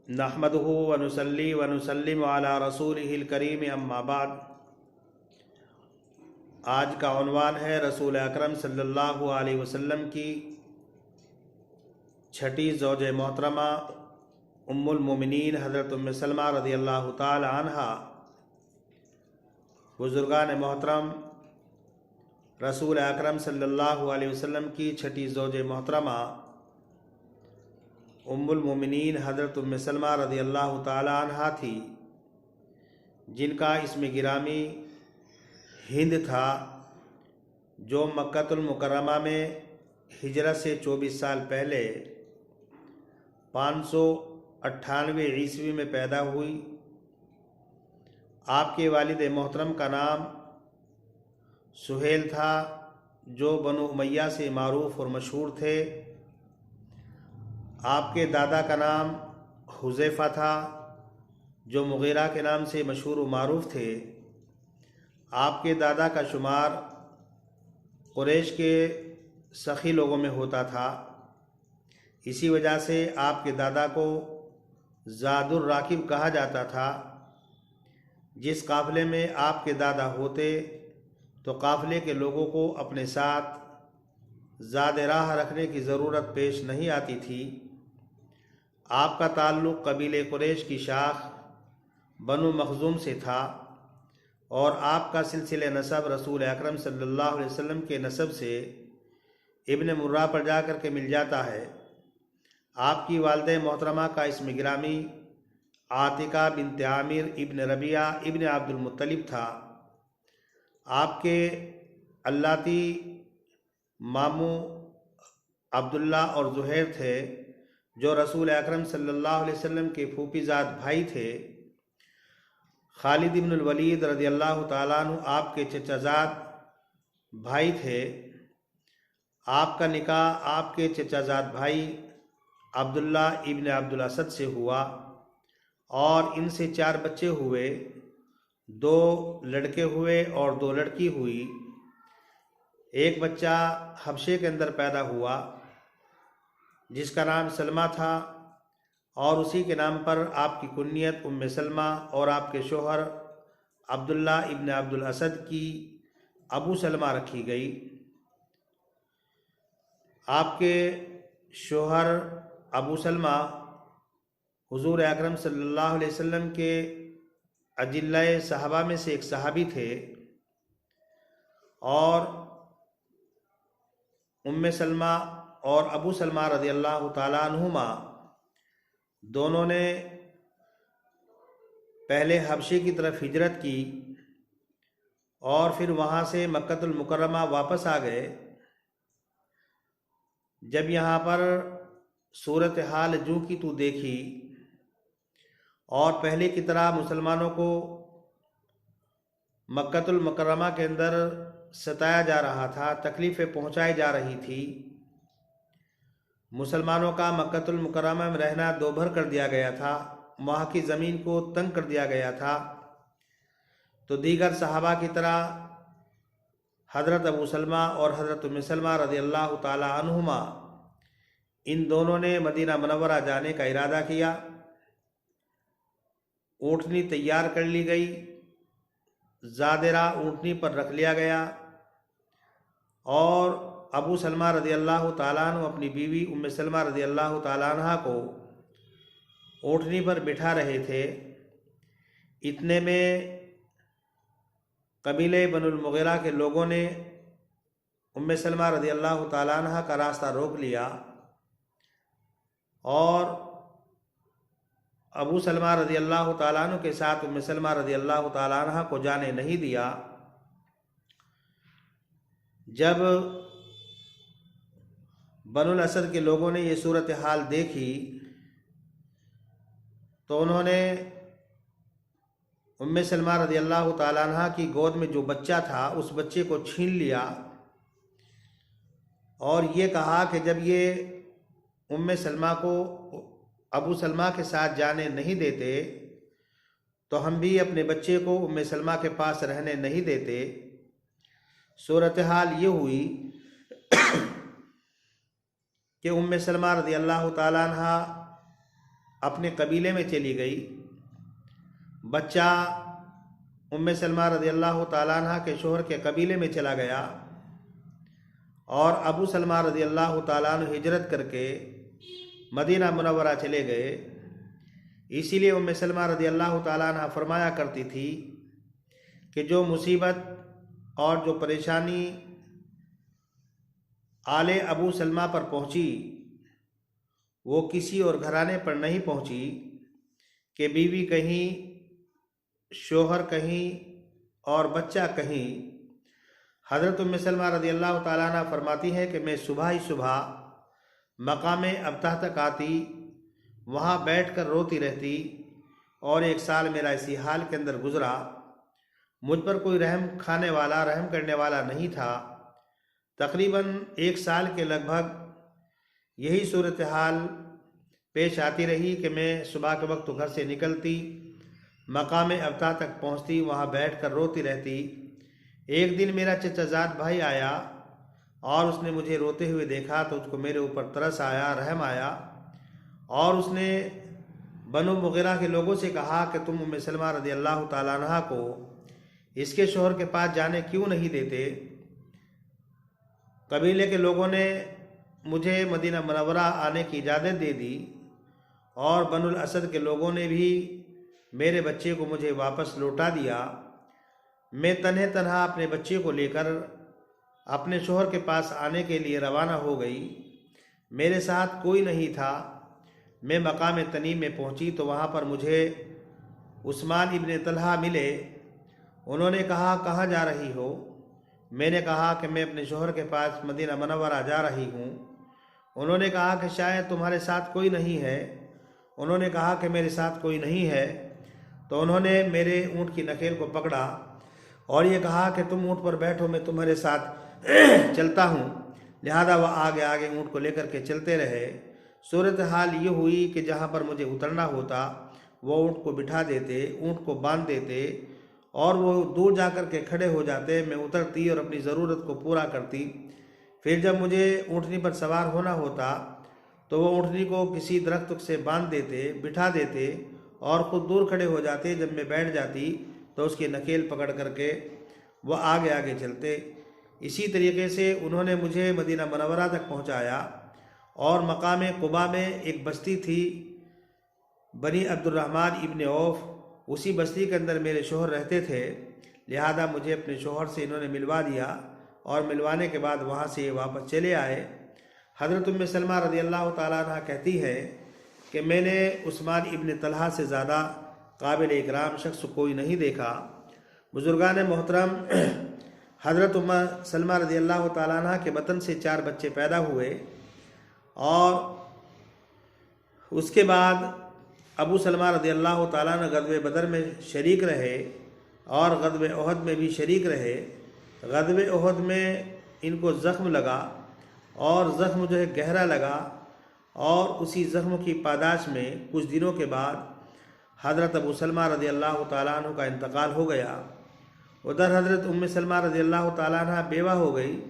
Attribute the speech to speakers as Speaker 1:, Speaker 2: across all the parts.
Speaker 1: نحمدہ ونصلی ونسلم علی رسولہ الکریم اما بعد۔ آج کا عنوان ہے رسول اکرم صلی اللہ علیہ وسلم کی چھٹی زوج محترمہ ام المومنین حضرت ام سلمہ رضی اللہ تعالی عنہا۔ بزرگان محترم، رسول اکرم صلی اللہ علیہ وسلم کی چھٹی زوج محترمہ ام المومنین حضرت ام سلمہ رضی اللہ تعالی عنہا تھی، جن کا اسم گرامی ہند تھا، جو مکۃ المکرمہ میں ہجرت سے 24 سال پہلے 598 عیسوی میں پیدا ہوئی۔ آپ کے والد محترم کا نام سہیل تھا، جو بنو امیہ سے معروف اور مشہور تھے۔ آپ کے دادا کا نام حذیفہ تھا، جو مغیرہ کے نام سے مشہور و معروف تھے۔ آپ کے دادا کا شمار قریش کے سخی لوگوں میں ہوتا تھا، اسی وجہ سے آپ کے دادا کو زاد الراکب کہا جاتا تھا۔ جس قافلے میں آپ کے دادا ہوتے تو قافلے کے لوگوں کو اپنے ساتھ زاد راہ رکھنے کی ضرورت پیش نہیں آتی تھی۔ آپ کا تعلق قبیلے قریش کی شاخ بنو مخزوم سے تھا، اور آپ کا سلسلہ نسب رسول اکرم صلی اللہ علیہ وسلم کے نسب سے ابن مرہ پر جا کر کے مل جاتا ہے۔ آپ کی والدہ محترمہ کا اسم گرامی عاتقہ بنت عامر ابن ربیعہ ابن عبد المطلب تھا۔ آپ کے اللاتی ماموں عبداللہ اور زہیر تھے، جو رسول اکرم صلی اللہ علیہ وسلم کے پھوپھی زاد بھائی تھے۔ خالد بن الولید رضی اللہ تعالیٰ عنہ آپ کے چچا زاد بھائی تھے۔ آپ کا نکاح آپ کے چچا زاد بھائی عبداللہ ابن عبد الاسد سے ہوا، اور ان سے 4 بچے ہوئے، 2 لڑکے ہوئے اور 2 لڑکی ہوئی۔ ایک بچہ حبشے کے اندر پیدا ہوا، جس کا نام سلمہ تھا، اور اسی کے نام پر آپ کی کنیت ام سلمہ اور آپ کے شوہر عبداللہ ابن عبد الاسد کی ابو سلمہ رکھی گئی۔ آپ کے شوہر ابو سلمہ حضور اکرم صلی اللہ علیہ وسلم کے اجلۂ صحابہ میں سے ایک صحابی تھے، اور ام سلمہ اور ابو سلمہ رضی اللہ تعالیٰ عنہما دونوں نے پہلے حبشے کی طرف ہجرت کی، اور پھر وہاں سے مکۃ المکرمہ واپس آ گئے۔ جب یہاں پر صورتحال جو کی تو دیکھی، اور پہلے کی طرح مسلمانوں کو مکۃ المکرمہ کے اندر ستایا جا رہا تھا، تکلیفیں پہنچائی جا رہی تھی، مسلمانوں کا مکۃ المکرمہ میں رہنا دوبھر کر دیا گیا تھا، وہاں کی زمین کو تنگ کر دیا گیا تھا، تو دیگر صحابہ کی طرح حضرت ابو سلمہ اور حضرت ام سلمہ رضی اللہ تعالی عنہما ان دونوں نے مدینہ منورہ جانے کا ارادہ کیا۔ اونٹنی تیار کر لی گئی، زادرہ اونٹنی پر رکھ لیا گیا، اور ابو سلمہ رضی اللہ تعالیٰ عنہ اپنی بیوی ام سلمہ رضی اللہ تعالیٰ عنہ کو اونٹنی پر بٹھا رہے تھے۔ اتنے میں قبیلے بنو المغیرہ کے لوگوں نے ام سلمہ رضی اللہ تعالیٰ عنہ کا راستہ روک لیا، اور ابو سلمہ رضی اللہ تعالیٰ عنہ کے ساتھ ام سلمہ رضی اللہ تعالیٰ عنہ کو جانے نہیں دیا۔ جب بنو الاسد کے لوگوں نے یہ صورتحال دیکھی، تو انہوں نے ام سلمہ رضی اللہ تعالیٰ عنہ کی گود میں جو بچہ تھا اس بچے کو چھین لیا، اور یہ کہا کہ جب یہ ام سلمہ کو ابو سلمہ کے ساتھ جانے نہیں دیتے تو ہم بھی اپنے بچے کو ام سلمہ کے پاس رہنے نہیں دیتے۔ صورتحال یہ ہوئی کہ ام سلمہ رضی اللہ تعالیٰ عنہ اپنے قبیلے میں چلی گئی۔ بچہ ام سلمہ رضی اللہ تعالیٰ عنہ کے شوہر کے قبیلے میں چلا گیا، اور ابو سلمہ رضی اللہ تعالیٰ عنہ ہجرت کر کے مدینہ منورہ چلے گئے۔ اسی لیے ام سلمہ رضی اللہ تعالیٰ عنہ فرمایا کرتی تھی کہ جو مصیبت اور جو پریشانی آل ابو سلمہ پر پہنچی وہ کسی اور گھرانے پر نہیں پہنچی کہ بیوی کہیں، شوہر کہیں اور بچہ کہیں۔ حضرت ام سلمہ رضی اللہ تعالیٰ عنہ فرماتی ہے کہ میں صبح ہی صبح مقام ابتہ تک آتی، وہاں بیٹھ کر روتی رہتی، اور 1 سال میرا اسی حال کے اندر گزرا۔ مجھ پر کوئی رحم کھانے والا، رحم کرنے والا نہیں تھا۔ تقریباً 1 سال کے لگ بھگ یہی صورتحال پیش آتی رہی کہ میں صبح کے وقت گھر سے نکلتی، مقام ابتہ تک پہنچتی، وہاں بیٹھ کر روتی رہتی۔ ایک دن میرا چچا زاد بھائی آیا اور اس نے مجھے روتے ہوئے دیکھا تو اس کو میرے اوپر ترس آیا، رحم آیا، اور اس نے بنو مغیرہ کے لوگوں سے کہا کہ تم ام سلمہ رضی اللہ تعالیٰ عنہ کو اس کے شوہر کے پاس جانے کیوں نہیں دیتے؟ قبیلے کے لوگوں نے مجھے مدینہ منورہ آنے کی اجازت دے دی، اور بنو الاسد کے لوگوں نے بھی میرے بچے کو مجھے واپس لوٹا دیا۔ میں تنہا اپنے بچے کو لے کر اپنے شوہر کے پاس آنے کے لیے روانہ ہو گئی۔ میرے ساتھ کوئی نہیں تھا۔ میں مقام تنیم میں پہنچی تو وہاں پر مجھے عثمان ابن طلحہ ملے۔ انہوں نے کہا کہاں جا رہی ہو؟ میں نے کہا کہ میں اپنے شوہر کے پاس مدینہ منورہ جا رہی ہوں۔ انہوں نے کہا کہ شاید تمہارے ساتھ کوئی نہیں ہے۔ انہوں نے کہا کہ میرے ساتھ کوئی نہیں ہے۔ تو انہوں نے میرے اونٹ کی نکیل کو پکڑا اور یہ کہا کہ تم اونٹ پر بیٹھو، میں تمہارے ساتھ چلتا ہوں۔ لہذا وہ آگے آگے اونٹ کو لے کر کے چلتے رہے۔ صورتحال یہ ہوئی کہ جہاں پر مجھے اترنا ہوتا وہ اونٹ کو بٹھا دیتے، اونٹ کو باندھ دیتے، اور وہ دور جا کر کے کھڑے ہو جاتے۔ میں اترتی اور اپنی ضرورت کو پورا کرتی۔ پھر جب مجھے اونٹنی پر سوار ہونا ہوتا تو وہ اونٹنی کو کسی درخت سے باندھ دیتے، بٹھا دیتے، اور خود دور کھڑے ہو جاتے۔ جب میں بیٹھ جاتی تو اس کی نکیل پکڑ کر کے وہ آگے آگے چلتے۔ اسی طریقے سے انہوں نے مجھے مدینہ منورہ تک پہنچایا، اور مقام قباء میں ایک بستی تھی بنی عبد الرحمن ابن عوف، اسی بستی کے اندر میرے شوہر رہتے تھے۔ لہذا مجھے اپنے شوہر سے انہوں نے ملوا دیا، اور ملوانے کے بعد وہاں سے واپس چلے آئے۔ حضرت ام سلمہ رضی اللہ تعالیٰ عنہ کہتی ہے کہ میں نے عثمان ابن طلحہ سے زیادہ قابل اکرام شخص کوئی نہیں دیکھا۔ بزرگان محترم، حضرت ام سلمہ رضی اللہ تعالیٰ عنہ کے بطن سے 4 بچے پیدا ہوئے، اور اس کے بعد ابو سلمہ رضی اللہ تعالیٰ عنہ غزوہ بدر میں شریک رہے، اور غزوہ احد میں بھی شریک رہے۔ غزوہ احد میں ان کو زخم لگا، اور زخم جو ہے گہرا لگا، اور اسی زخم کی پاداش میں کچھ دنوں کے بعد حضرت ابو سلمہ رضی اللہ تعالیٰ عنہ کا انتقال ہو گیا۔ ادھر حضرت ام سلمہ رضی اللہ تعالیٰ عنہ بیوہ ہو گئی،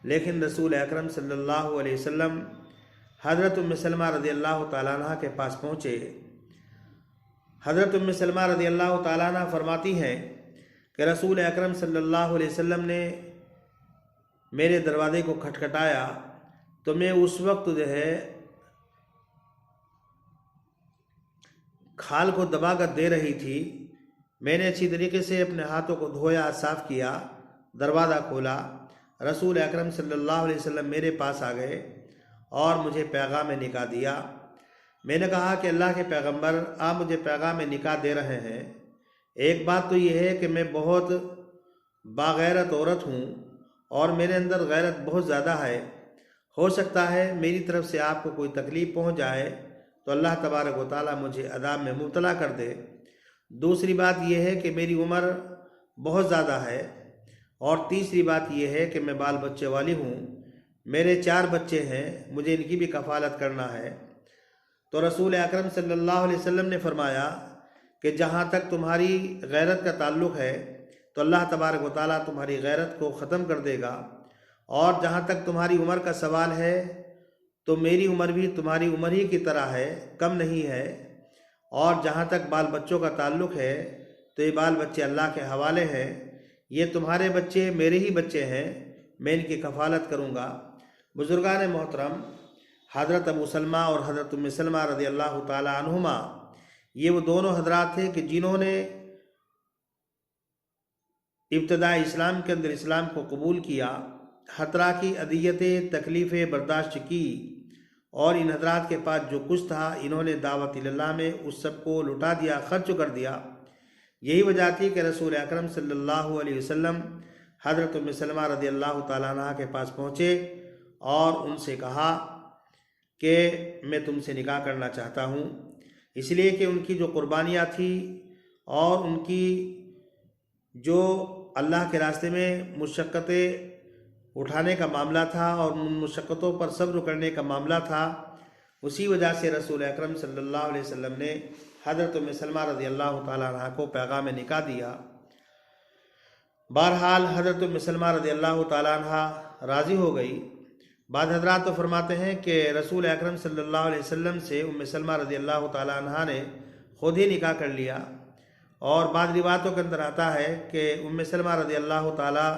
Speaker 1: لیکن رسول اکرم صلی اللہ علیہ وسلم حضرت ام سلمہ رضی اللہ تعالیٰ عنہ کے پاس پہنچے۔ حضرت ام سلمہ رضی اللہ تعالیٰ عنہ فرماتی ہیں کہ رسول اکرم صلی اللہ علیہ وسلم نے میرے دروازے کو کھٹکھٹایا تو میں اس وقت جو ہے کھال کو دبا کر دے رہی تھی۔ میں نے اچھی طریقے سے اپنے ہاتھوں کو دھویا، صاف کیا، دروازہ کھولا۔ رسول اکرم صلی اللہ علیہ وسلم میرے پاس آ گئے اور مجھے پیغام نکاح دیا۔ میں نے کہا کہ اللہ کے پیغمبر، آپ مجھے پیغام نکاح دے رہے ہیں۔ ایک بات تو یہ ہے کہ میں بہت باغیرت عورت ہوں، اور میرے اندر غیرت بہت زیادہ ہے۔ ہو سکتا ہے میری طرف سے آپ کو کوئی تکلیف پہنچ جائے تو اللہ تبارک و تعالیٰ مجھے عذاب میں مبتلا کر دے۔ دوسری بات یہ ہے کہ میری عمر بہت زیادہ ہے، اور تیسری بات یہ ہے کہ میں بال بچے والی ہوں، میرے 4 بچے ہیں، مجھے ان کی بھی کفالت کرنا ہے۔ تو رسول اکرم صلی اللہ علیہ وسلم نے فرمایا کہ جہاں تک تمہاری غیرت کا تعلق ہے تو اللہ تبارک و تعالیٰ تمہاری غیرت کو ختم کر دے گا، اور جہاں تک تمہاری عمر کا سوال ہے تو میری عمر بھی تمہاری عمر ہی کی طرح ہے، کم نہیں ہے، اور جہاں تک بال بچوں کا تعلق ہے تو یہ بال بچے اللہ کے حوالے ہیں، یہ تمہارے بچے میرے ہی بچے ہیں، میں ان کی کفالت کروں گا۔ بزرگان محترم، حضرت ابو سلمہ اور حضرت ام سلمہ رضی اللہ تعالی عنہما یہ وہ دونوں حضرات تھے کہ جنہوں نے ابتدائی اسلام کے اندر اسلام کو قبول کیا، ہر طرح کی اذیتیں تکلیفیں برداشت کی، اور ان حضرات کے پاس جو کچھ تھا انہوں نے دعوت اللہ میں اس سب کو لٹا دیا، خرچ کر دیا۔ یہی وجہ تھی کہ رسول اکرم صلی اللہ علیہ وسلم حضرت ام سلمہ رضی اللہ تعالیٰ عنہ کے پاس پہنچے اور ان سے کہا کہ میں تم سے نکاح کرنا چاہتا ہوں، اس لیے کہ ان کی جو قربانیاں تھیں اور ان کی جو اللہ کے راستے میں مشقتیں اٹھانے کا معاملہ تھا اور ان مشقتوں پر صبر کرنے کا معاملہ تھا، اسی وجہ سے رسول اکرم صلی اللہ علیہ وسلم نے حضرت ام سلمہ رضی اللہ تعالیٰ عنہ کو پیغام نکاح دیا۔ بہرحال حضرت ام سلمہ رضی اللہ تعالیٰ عنہ راضی ہو گئی۔ بعض حضرات تو فرماتے ہیں کہ رسول اکرم صلی اللہ علیہ وسلم سے ام سلمہ رضی اللہ تعالیٰ عنہ نے خود ہی نکاح کر لیا، اور بعض روایتوں کے اندر آتا ہے کہ ام سلمہ رضی اللہ تعالیٰ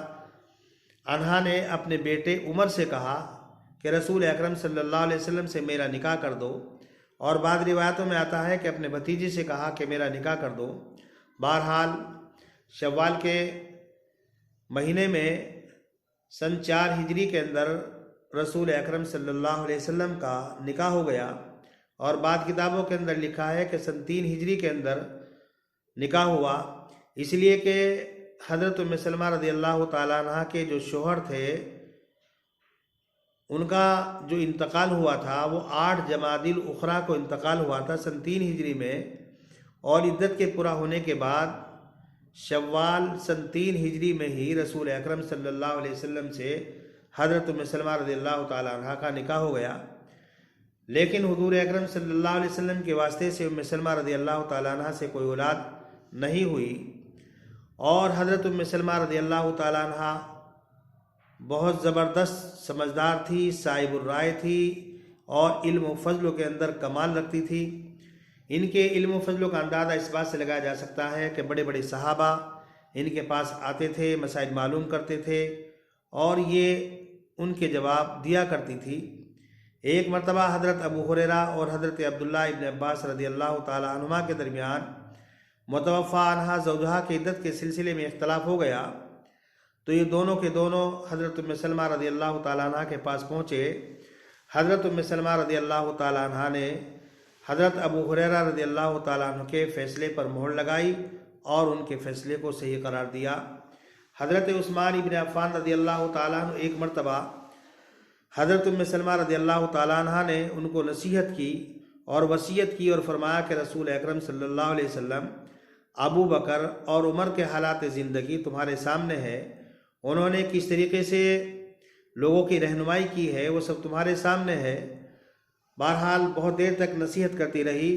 Speaker 1: عنہ نے اپنے بیٹے عمر سے کہا کہ رسول اکرم صلی اللہ علیہ وسلم سے میرا نکاح کر دو، اور بعض روایتوں میں آتا ہے کہ اپنے بھتیجے سے کہا کہ میرا نکاح کر دو۔ بہرحال شوال کے مہینے میں سن 4 ہجری کے اندر رسول اکرم صلی اللہ علیہ وسلم کا نکاح ہو گیا، اور بعض کتابوں کے اندر لکھا ہے کہ سن 3 ہجری کے اندر نکاح ہوا، اس لیے کہ حضرت ام سلمہ رضی اللہ تعالیٰ عنہ کے جو شوہر تھے ان کا جو انتقال ہوا تھا وہ 8 جمادی الاخری کو انتقال ہوا تھا سن 3 ہجری میں، اور عدت کے پورا ہونے کے بعد شوال سن 3 ہجری میں ہی رسول اکرم صلی اللہ علیہ وسلم سے حضرت ام سلمہ رضی اللہ تعالیٰ عنہ کا نکاح ہو گیا۔ لیکن حضور اکرم صلی اللہ علیہ وسلم کے واسطے سے ام سلمہ رضی اللہ تعالیٰ عنہ سے کوئی اولاد نہیں ہوئی، اور حضرت ام سلمہ رضی اللہ تعالیٰ عنہ بہت زبردست سمجھدار تھی، صاحب الرائے تھی، اور علم و فضل کے اندر کمال رکھتی تھی۔ ان کے علم و فضل کا اندازہ اس بات سے لگایا جا سکتا ہے کہ بڑے بڑے صحابہ ان کے پاس آتے تھے، مسائل معلوم کرتے تھے، اور یہ ان کے جواب دیا کرتی تھی۔ ایک مرتبہ حضرت ابو ہریرہ اور حضرت عبداللہ ابن عباس رضی اللہ تعالیٰ عنہما کے درمیان متوفی عنہا زوجہ کی عدت کے سلسلے میں اختلاف ہو گیا، تو یہ دونوں کے دونوں حضرت ام سلمہ رضی اللہ تعالیٰ عنہ کے پاس پہنچے۔ حضرت ام سلمہ رضی اللہ تعالیٰ عنہ نے حضرت ابو ہریرہ رضی اللہ تعالیٰ عنہ کے فیصلے پر مہر لگائی اور ان کے فیصلے کو صحیح قرار دیا۔ حضرت عثمان ابن عفان رضی اللہ تعالیٰ عنہ ایک مرتبہ حضرت ام سلمہ رضی اللہ تعالیٰ عنہ نے ان کو نصیحت کی اور وصیت کی، اور فرمایا کہ رسول اکرم صلی اللہ علیہ وسلم، ابو بکر اور عمر کے حالات زندگی تمہارے سامنے ہے، انہوں نے کس طریقے سے لوگوں کی رہنمائی کی ہے وہ سب تمہارے سامنے ہے۔ بہرحال بہت دیر تک نصیحت کرتی رہی،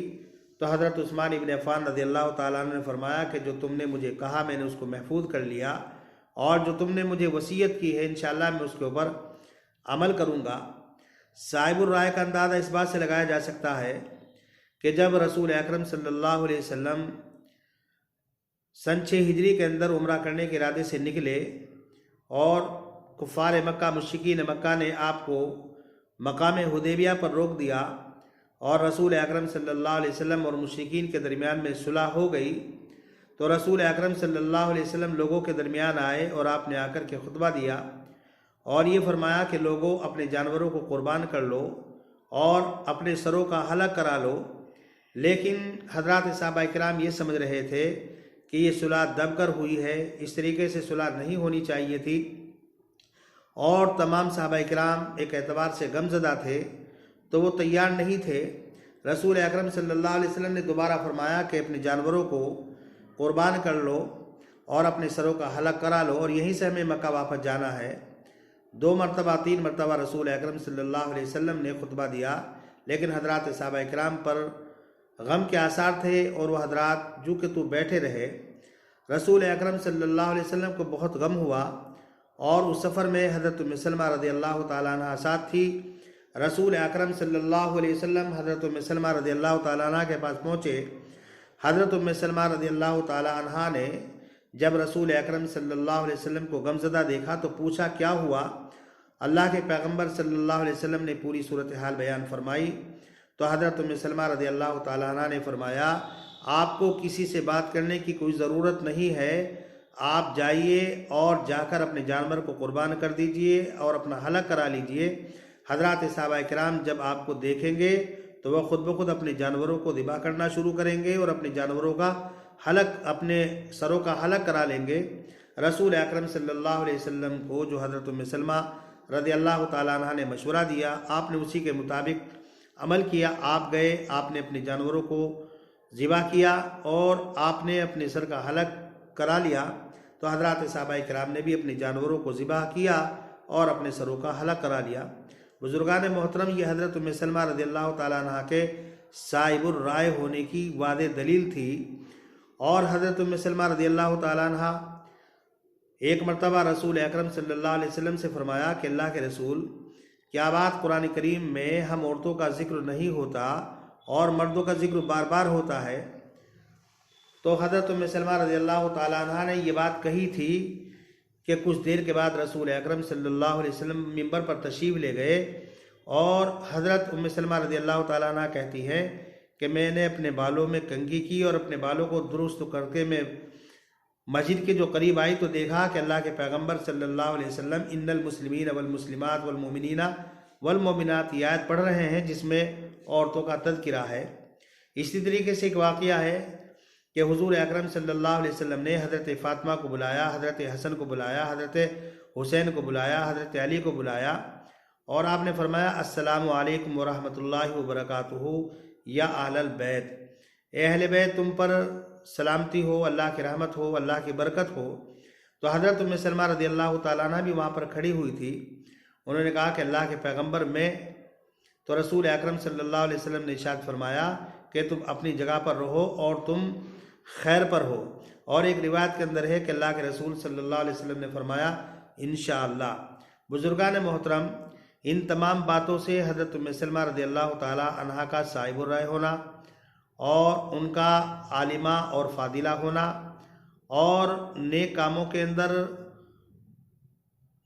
Speaker 1: تو حضرت عثمان ابن عفان رضی اللہ تعالیٰ عنہ نے فرمایا کہ جو تم نے مجھے کہا میں نے اس کو محفوظ کر لیا، اور جو تم نے مجھے وصیت کی ہے انشاءاللہ میں اس کے اوپر عمل کروں گا۔ صاحب الرائے کا اندازہ اس بات سے لگایا جا سکتا ہے کہ جب رسول اکرم صلی اللہ علیہ وسلم سن 6 ہجری کے اندر عمرہ کرنے کے ارادے سے نکلے، اور کفار مکہ مشرکین مکہ نے آپ کو مقام حدیبیہ پر روک دیا، اور رسول اکرم صلی اللہ علیہ وسلم اور مشرکین کے درمیان میں صلح ہو گئی، تو رسول اکرم صلی اللہ علیہ وسلم لوگوں کے درمیان آئے اور آپ نے آ کر کے خطبہ دیا، اور یہ فرمایا کہ لوگوں اپنے جانوروں کو قربان کر لو اور اپنے سروں کا حلق کرا لو۔ لیکن حضرات صحابہ کرام یہ سمجھ رہے تھے کہ یہ صلح دب کر ہوئی ہے، اس طریقے سے صلح نہیں ہونی چاہیے تھی، اور تمام صحابہ کرام ایک اعتبار سے غمزدہ تھے، تو وہ تیار نہیں تھے۔ رسول اکرم صلی اللہ علیہ وسلم نے دوبارہ فرمایا کہ اپنے جانوروں کو قربان کر لو اور اپنے سروں کا حلق کرا لو، اور یہیں سے ہمیں مکہ واپس جانا ہے۔ 2 مرتبہ 3 مرتبہ رسول اکرم صلی اللہ علیہ وسلم نے خطبہ دیا، لیکن حضرات صحابہ کرام پر غم کے آثار تھے، اور وہ حضرات جو کہ تو بیٹھے رہے۔ رسول اکرم صلی اللہ علیہ وسلم کو بہت غم ہوا، اور اس سفر میں حضرت ام سلمہ رضی اللہ تعالیٰ عنہ ساتھ تھی۔ رسول اکرم صلی اللہ علیہ وسلم حضرت ام سلمہ رضی اللہ تعالیٰ عنہ کے پاس پہنچے۔ حضرت ام سلمہ رضی اللہ تعالیٰ عنہ نے جب رسول اکرم صلی اللہ علیہ وسلم کو غمزدہ دیکھا تو پوچھا کیا ہوا؟ اللہ کے پیغمبر صلی اللہ علیہ وسلم نے پوری صورتحال بیان فرمائی تو حضرت ام سلمہ رضی اللہ تعالیٰ عنہ نے فرمایا آپ کو کسی سے بات کرنے کی کوئی ضرورت نہیں ہے، آپ جائیے اور جا کر اپنے جانور کو قربان کر دیجئے اور اپنا حلق کرا لیجئے۔ حضرات صحابہ کرام جب آپ کو دیکھیں گے تو وہ خود بخود اپنے جانوروں کو ذبح کرنا شروع کریں گے اور اپنے جانوروں کا حلق، اپنے سروں کا حلق کرا لیں گے۔ رسول اکرم صلی اللہ علیہ وسلم کو جو حضرت ام سلمہ رضی اللہ تعالیٰ عنہ نے مشورہ دیا، آپ نے اسی کے مطابق عمل کیا۔ آپ گئے، آپ نے اپنے جانوروں کو ذبح کیا اور آپ نے اپنے سر کا حلق کرا لیا، تو حضرات صحابہ کرام نے بھی اپنے جانوروں کو ذبح کیا اور اپنے سروں کا حلق کرا لیا۔ بزرگان محترم، یہ حضرت ام سلمہ رضی اللہ تعالیٰ عنہ کے صائب الرائے ہونے کی واضح دلیل تھی۔ اور حضرت ام سلمہ رضی اللہ تعالیٰ عنہ ایک مرتبہ رسول اکرم صلی اللہ علیہ وسلم سے فرمایا کہ اللہ کے رسول، کیا بات قرآن کریم میں ہم عورتوں کا ذکر نہیں ہوتا اور مردوں کا ذکر بار بار ہوتا ہے؟ تو حضرت ام سلمہ رضی اللہ تعالیٰ عنہ نے یہ بات کہی تھی کہ کچھ دیر کے بعد رسول اکرم صلی اللہ علیہ وسلم منبر پر تشریف لے گئے اور حضرت ام سلمہ رضی اللہ تعالیٰ عنہ کہتی ہیں کہ میں نے اپنے بالوں میں کنگھی کی اور اپنے بالوں کو درست کر کے میں مسجد کے جو قریب آئی تو دیکھا کہ اللہ کے پیغمبر صلی اللہ علیہ وسلم ان المسلمین والمسلمات والمؤمنین والمؤمنات یہ آیت پڑھ رہے ہیں جس میں عورتوں کا تذکرہ ہے۔ اسی طریقے سے ایک واقعہ ہے کہ حضور اکرم صلی اللہ علیہ وسلم نے حضرت فاطمہ کو بلایا، حضرت حسن کو بلایا، حضرت حسین کو بلایا، حضرت علی کو بلایا اور آپ نے فرمایا السلام علیکم ورحمۃ اللہ وبرکاتہ یا اہل البیت، اے اہل بیت تم پر سلامتی ہو، اللہ کی رحمت ہو، اللہ کی برکت ہو۔ تو حضرت ام سلمہ رضی اللہ تعالیٰ عنہ بھی وہاں پر کھڑی ہوئی تھی۔ انہوں نے کہا کہ اللہ کے پیغمبر میں، تو رسول اکرم صلی اللہ علیہ وسلم نے ارشاد فرمایا کہ تم اپنی جگہ پر رہو اور تم خیر پر ہو۔ اور ایک روایت کے اندر ہے کہ اللہ کے رسول صلی اللہ علیہ وسلم نے فرمایا انشاءاللہ۔ بزرگان محترم، ان تمام باتوں سے حضرت ام سلمہ رضی اللہ تعالیٰ عنہ کا صائب الرائے ہونا اور ان کا عالمہ اور فاضلہ ہونا اور نیک کاموں کے اندر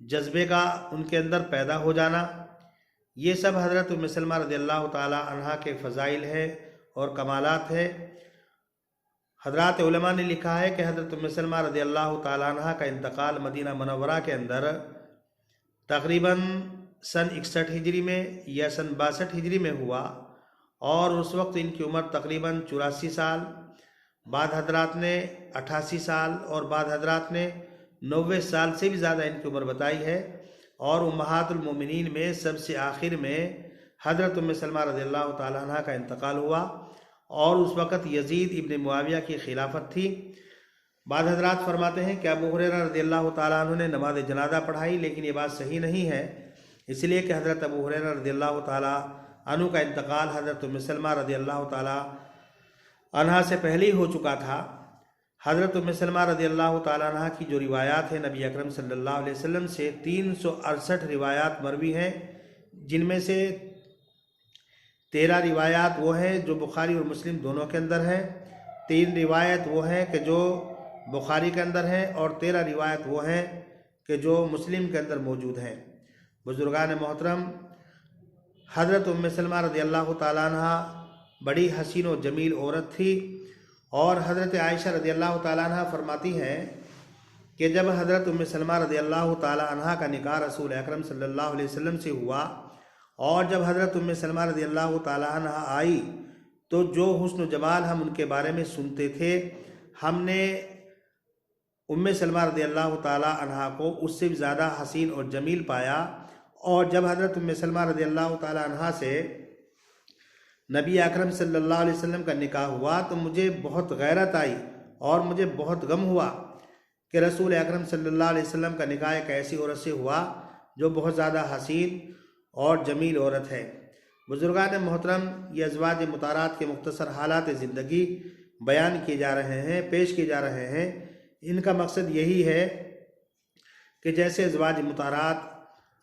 Speaker 1: جذبے کا ان کے اندر پیدا ہو جانا، یہ سب حضرت ام سلمہ رضی اللہ تعالیٰ عنہ کے فضائل ہیں اور کمالات ہیں۔ حضرات علماء نے لکھا ہے کہ حضرت ام سلمہ رضی اللہ تعالیٰ عنہ کا انتقال مدینہ منورہ کے اندر تقریباً سن 61 ہجری میں یا سن 62 ہجری میں ہوا اور اس وقت ان کی عمر تقریباً 84 سال، بعض حضرات نے 88 سال اور بعض حضرات نے 90 سال سے بھی زیادہ ان کی عمر بتائی ہے۔ اور امہات المومنین میں سب سے آخر میں حضرت ام سلمہ رضی اللہ تعالیٰ عنہ کا انتقال ہوا اور اس وقت یزید ابن معاویہ کی خلافت تھی۔ بعض حضرات فرماتے ہیں کہ ابو ہریرہ رضی اللہ تعالیٰ عنہ نے نماز جنازہ پڑھائی، لیکن یہ بات صحیح نہیں ہے، اس لیے کہ حضرت ابو ہریرہ رضی اللہ تعالیٰ عنہ کا انتقال حضرت ام سلمہ رضی اللہ تعالیٰ عنہ سے پہلے ہی ہو چکا تھا۔ حضرت ام سلمہ رضی اللہ تعالیٰ عنہ کی جو روایات ہیں نبی اکرم صلی اللہ علیہ وسلم سے 368 روایات مروی ہیں، جن میں سے 13 روایات وہ ہیں جو بخاری اور مسلم دونوں کے اندر ہیں، 3 روایت وہ ہیں کہ جو بخاری کے اندر ہیں اور 13 روایت وہ ہیں کہ جو مسلم کے اندر موجود ہیں۔ بزرگان محترم، حضرت ام سلمہ رضی اللہ تعالیٰ عنہ بڑی حسین و جمیل عورت تھی اور حضرت عائشہ رضی اللہ تعالیٰ عنہ فرماتی ہیں کہ جب حضرت ام سلمہ رضی اللہ تعالیٰ عنہ کا نکاح رسول اکرم صلی اللہ علیہ وسلم سے ہوا اور جب حضرت ام سلمہ رضی اللہ تعالیٰ عنہ آئی تو جو حسن و جمال ہم ان کے بارے میں سنتے تھے، ہم نے ام سلمہ رضی اللہ تعالیٰ عنہ کو اس سے بھی زیادہ حسین اور جمیل پایا۔ اور جب حضرت ام سلمہ رضی اللہ تعالیٰ عنہ سے نبی اکرم صلی اللہ علیہ وسلم کا نکاح ہوا تو مجھے بہت غیرت آئی اور مجھے بہت غم ہوا کہ رسول اکرم صلی اللہ علیہ وسلم کا نکاح ایک ایسی عورت سے ہوا جو بہت زیادہ حسین اور جمیل عورت ہے۔ بزرگان محترم، یہ ازواج مطہرات کے مختصر حالات زندگی بیان کیے جا رہے ہیں، پیش کیے جا رہے ہیں۔ ان کا مقصد یہی ہے کہ جیسے ازواج مطہرات